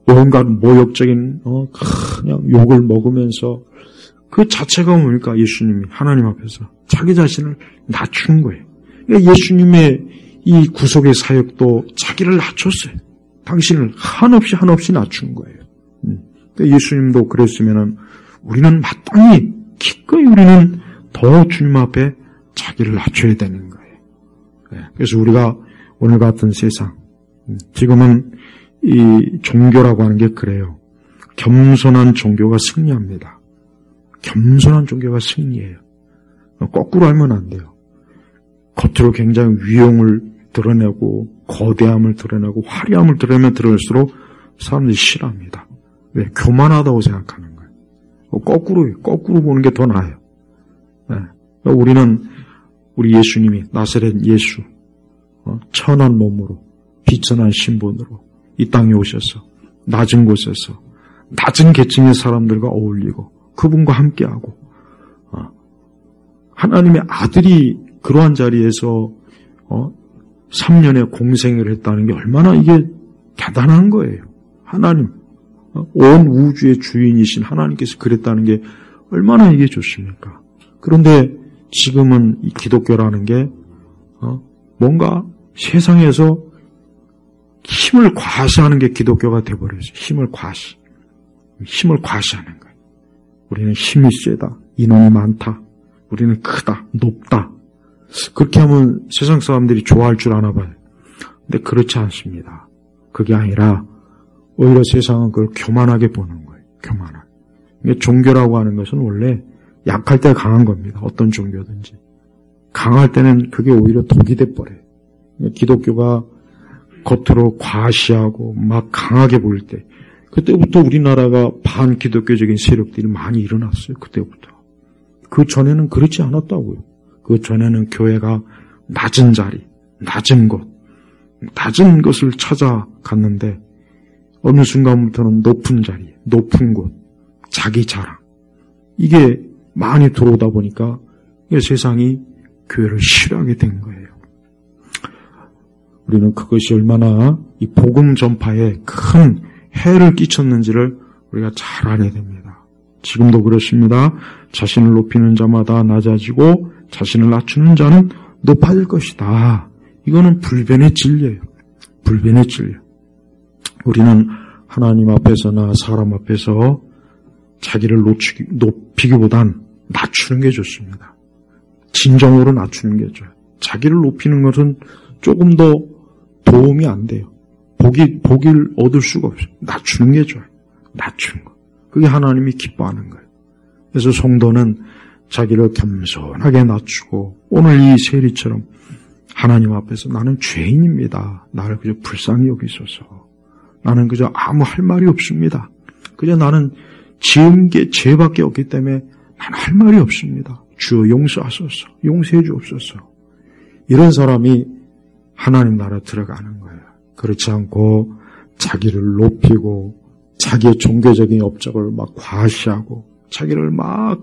온갖 모욕적인 그냥 욕을 먹으면서 그 자체가 뭡니까? 예수님이 하나님 앞에서 자기 자신을 낮춘 거예요. 그러니까 예수님의 이 구속의 사역도 자기를 낮췄어요. 당신을 한없이 낮춘 거예요. 그러니까 예수님도 그랬으면은 우리는 마땅히 기꺼이 우리는 더 주님 앞에 자기를 낮춰야 되는 거예요. 그래서 우리가 오늘 같은 세상, 지금은 이 종교라고 하는 게 그래요. 겸손한 종교가 승리합니다. 겸손한 종교가 승리해요. 거꾸로 하면 안 돼요. 겉으로 굉장히 위용을 드러내고 거대함을 드러내고 화려함을 드러내면 드러낼수록 사람들이 싫어합니다. 왜? 교만하다고 생각하는 거예요. 거꾸로 보는 게 더 나아요. 네. 우리는 우리 예수님이 나사렛 예수 천한 몸으로 비천한 신분으로 이 땅에 오셔서 낮은 곳에서 낮은 계층의 사람들과 어울리고 그분과 함께하고 하나님의 아들이 그러한 자리에서 3년의 공생을 했다는 게 얼마나 이게 대단한 거예요. 하나님, 온 우주의 주인이신 하나님께서 그랬다는 게 얼마나 이게 좋습니까? 그런데 지금은 이 기독교라는 게 뭔가 세상에서 힘을 과시하는 게 기독교가 돼버렸어요. 힘을 과시하는 거예요. 우리는 힘이 세다, 인원이 많다, 우리는 크다, 높다. 그렇게 하면 세상 사람들이 좋아할 줄 아나 봐요. 근데 그렇지 않습니다. 그게 아니라 오히려 세상은 그걸 교만하게 보는 거예요. 교만하게. 종교라고 하는 것은 원래 약할 때 강한 겁니다. 어떤 종교든지. 강할 때는 그게 오히려 독이 돼버려요. 기독교가 겉으로 과시하고 막 강하게 보일 때 그때부터 우리나라가 반기독교적인 세력들이 많이 일어났어요. 그때부터. 그 전에는 그렇지 않았다고요. 그 전에는 교회가 낮은 자리, 낮은 곳, 낮은 것을 찾아갔는데 어느 순간부터는 높은 자리, 높은 곳, 자기 자랑. 이게 많이 들어오다 보니까 세상이 교회를 싫어하게 된 거예요. 우리는 그것이 얼마나 이 복음 전파에 큰 해를 끼쳤는지를 우리가 잘 알아야 됩니다. 지금도 그렇습니다. 자신을 높이는 자마다 낮아지고 자신을 낮추는 자는 높아질 것이다. 이거는 불변의 진리예요. 불변의 진리. 우리는 하나님 앞에서나 사람 앞에서 자기를 높이기보단 낮추는 게 좋습니다. 진정으로 낮추는 게 좋아요. 자기를 높이는 것은 조금 더 도움이 안 돼요. 복을 얻을 수가 없어요. 낮추는 게 좋아요. 낮추는 거. 그게 하나님이 기뻐하는 거예요. 그래서 성도는 자기를 겸손하게 낮추고 오늘 이 세리처럼 하나님 앞에서 나는 죄인입니다. 나를 그저 불쌍히 여기소서. 나는 그저 아무 할 말이 없습니다. 그저 나는 지은 게 죄밖에 없기 때문에 나는 할 말이 없습니다. 주여 용서하소서. 용서해 주옵소서. 이런 사람이 하나님 나라에 들어가는 거예요. 그렇지 않고 자기를 높이고 자기의 종교적인 업적을 막 과시하고 자기를 막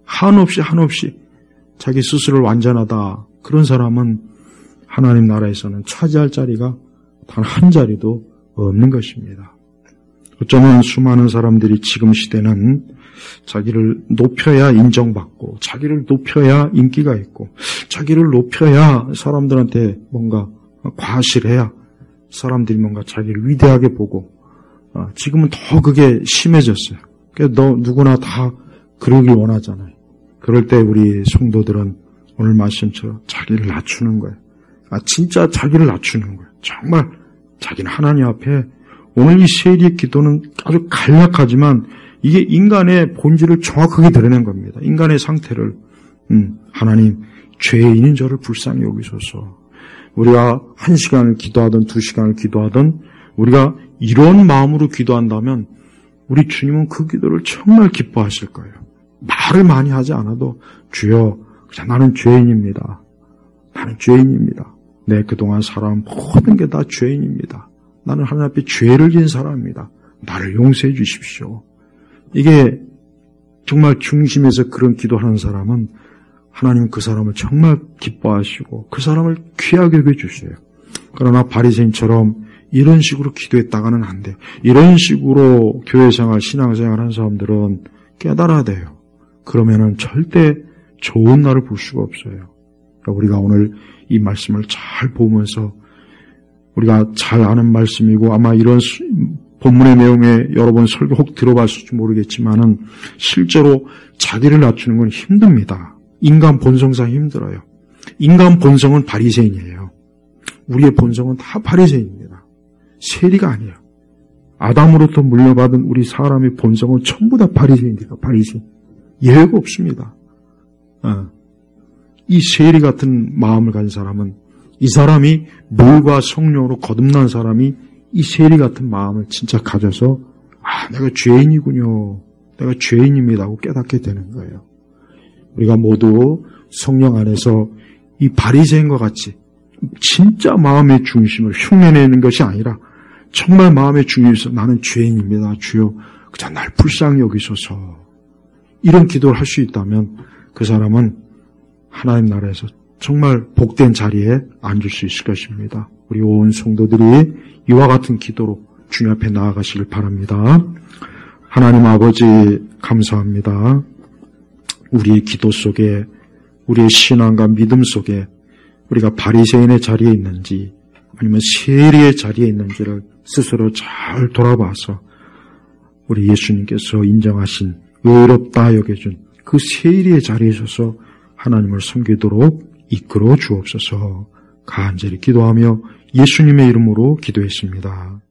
한없이 자기 스스로를 완전하다. 그런 사람은 하나님 나라에서는 차지할 자리가 단 한 자리도 없는 것입니다. 어쩌면 수많은 사람들이 지금 시대는 자기를 높여야 인정받고 자기를 높여야 인기가 있고 자기를 높여야 사람들한테 뭔가 과시를 해야 사람들이 뭔가 자기를 위대하게 보고 지금은 더 그게 심해졌어요. 그러니까 누구나 다 그러길 원하잖아요. 그럴 때 우리 성도들은 오늘 말씀처럼 자기를 낮추는 거예요. 진짜 자기를 낮추는 거예요. 정말 자기는 하나님 앞에 오늘 이 세리의 기도는 아주 간략하지만 이게 인간의 본질을 정확하게 드러낸 겁니다. 인간의 상태를 하나님 죄인인 저를 불쌍히 여기소서. 우리가 1시간을 기도하든 2시간을 기도하든 우리가 이런 마음으로 기도한다면 우리 주님은 그 기도를 정말 기뻐하실 거예요. 말을 많이 하지 않아도 주여 나는 죄인입니다. 나는 죄인입니다. 내 그동안 살아온 모든 게 다 죄인입니다. 나는 하나님 앞에 죄를 지은 사람입니다. 나를 용서해 주십시오. 이게 정말 중심에서 그런 기도하는 사람은 하나님은 그 사람을 정말 기뻐하시고 그 사람을 귀하게 여겨주세요. 그러나 바리새인처럼 이런 식으로 기도했다가는 안 돼요. 이런 식으로 교회생활, 신앙생활 하는 사람들은 깨달아야 돼요. 그러면은 절대 좋은 날을 볼 수가 없어요. 우리가 오늘 이 말씀을 잘 보면서 우리가 잘 아는 말씀이고 아마 이런 본문의 내용에 여러 번 설교 혹 들어봤을지 모르겠지만은 실제로 자기를 낮추는 건 힘듭니다. 인간 본성상 힘들어요. 인간 본성은 바리새인이에요. 우리의 본성은 다 바리새인입니다. 세리가 아니에요. 아담으로부터 물려받은 우리 사람의 본성은 전부 다 바리새인이다. 바리새인. 예외가 없습니다. 이 세리 같은 마음을 가진 사람은, 이 사람이 물과 성령으로 거듭난 사람이 이 세리 같은 마음을 진짜 가져서 내가 죄인이군요. 내가 죄인입니다 하고 깨닫게 되는 거예요. 우리가 모두 성령 안에서 이 바리새인과 같이 진짜 마음의 중심을 흉내내는 것이 아니라 정말 마음의 중심에서 나는 죄인입니다. 주여 그저 날 불쌍히 여기소서. 이런 기도를 할 수 있다면 그 사람은 하나님 나라에서 정말 복된 자리에 앉을 수 있을 것입니다. 우리 온 성도들이 이와 같은 기도로 주님 앞에 나아가시길 바랍니다. 하나님 아버지 감사합니다. 우리의 기도 속에, 우리의 신앙과 믿음 속에 우리가 바리새인의 자리에 있는지 아니면 세리의 자리에 있는지를 스스로 잘 돌아봐서 우리 예수님께서 인정하신 의롭다 여겨준 그 세리의 자리에 서서 하나님을 섬기도록 이끌어 주옵소서. 간절히 기도하며 예수님의 이름으로 기도했습니다.